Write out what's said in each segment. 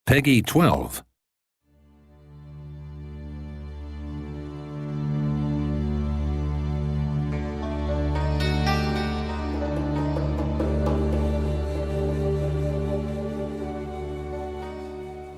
Peggy 12.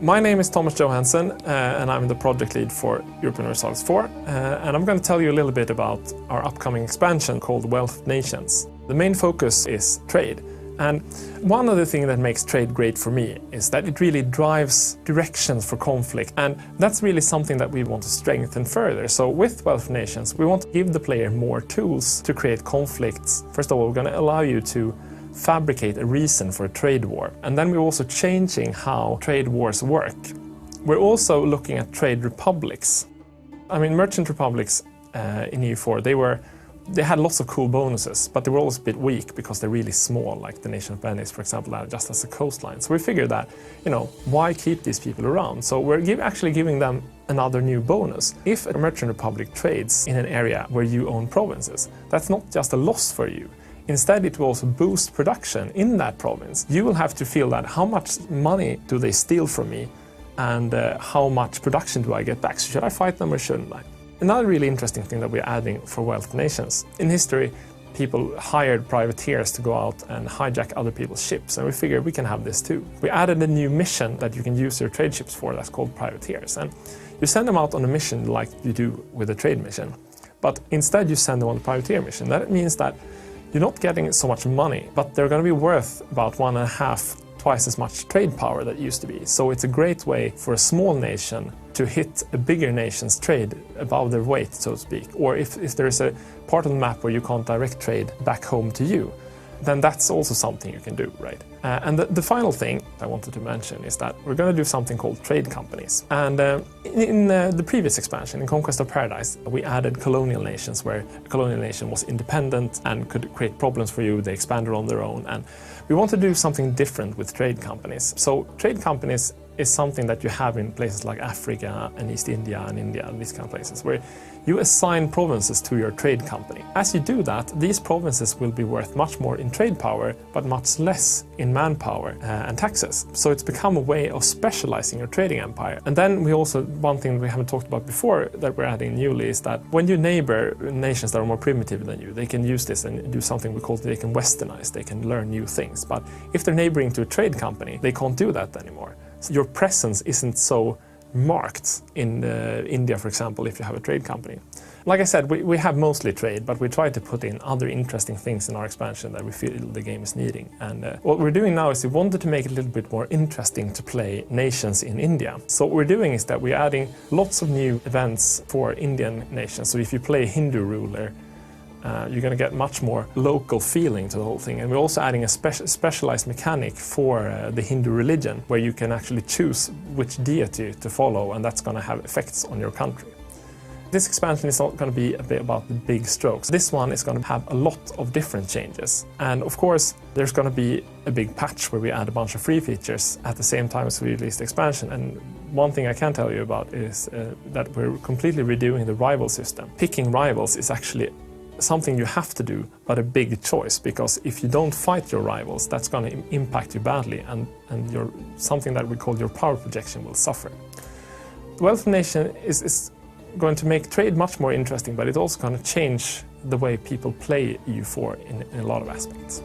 My name is Thomas Johansson, and I'm the project lead for Europa Universalis 4, and I'm going to tell you a little bit about our upcoming expansion called Wealth Nations. The main focus is trade, and one of the things that makes trade great for me is that it really drives directions for conflict, and that's really something that we want to strengthen further. So with Wealth Nations, we want to give the player more tools to create conflicts. First of all, we're going to allow you to fabricate a reason for a trade war. And then we're also changing how trade wars work. We're also looking at trade republics. I mean, merchant republics in EU4, they had lots of cool bonuses, but they were always a bit weak because they're really small, like the nation of Venice, for example, that just has a coastline. So we figured that, why keep these people around? So we're actually giving them another new bonus. If a merchant republic trades in an area where you own provinces, that's not just a loss for you. Instead, it will also boost production in that province. You will have to feel that how much money do they steal from me and how much production do I get back? So should I fight them or shouldn't I? Another really interesting thing that we're adding for Wealth Nations. In history, people hired privateers to go out and hijack other people's ships, and we figured we can have this too. We added a new mission that you can use your trade ships for that's called privateers. And you send them out on a mission like you do with a trade mission, but instead you send them on a privateer mission. That means that you're not getting so much money, but they're going to be worth about 1.5 twice as much trade power that used to be. So it's a great way for a small nation to hit a bigger nation's trade above their weight, so to speak. Or if there's a part of the map where you can't direct trade back home to you, then that's also something you can do, right? And the final thing I wanted to mention is that we're going to do something called trade companies. And in the previous expansion, in Conquest of Paradise, we added colonial nations where a colonial nation was independent and could create problems for you. They expanded on their own. And we want to do something different with trade companies. So trade companies is something that you have in places like Africa and East India and India and these kind of places where you assign provinces to your trade company. As you do that, these provinces will be worth much more in trade power, but much less in manpower and taxes. So it's become a way of specializing your trading empire. And then one thing we haven't talked about before that we're adding newly is that when you neighbor nations that are more primitive than you, they can use this and do something we call they can westernize, they can learn new things. But if they're neighboring to a trade company, they can't do that anymore. So your presence isn't so marked in India, for example, if you have a trade company. Like I said, we have mostly trade, but we try to put in other interesting things in our expansion that we feel the game is needing. And what we're doing now is we wanted to make it a little bit more interesting to play nations in India. So what we're doing is that we're adding lots of new events for Indian nations. So if you play a Hindu ruler, you're going to get much more local feeling to the whole thing. And we're also adding a specialized mechanic for the Hindu religion, where you can actually choose which deity to follow, and that's going to have effects on your country. This expansion is not going to be a bit about the big strokes. This one is going to have a lot of different changes. And of course, there's going to be a big patch where we add a bunch of free features at the same time as we release the expansion. And one thing I can tell you about is that we're completely redoing the rival system. Picking rivals is actually something you have to do, but a big choice, because if you don't fight your rivals, that's going to impact you badly, and something that we call your power projection will suffer. The Wealth Nation is going to make trade much more interesting, but it's also going to change the way people play EU4 in a lot of aspects.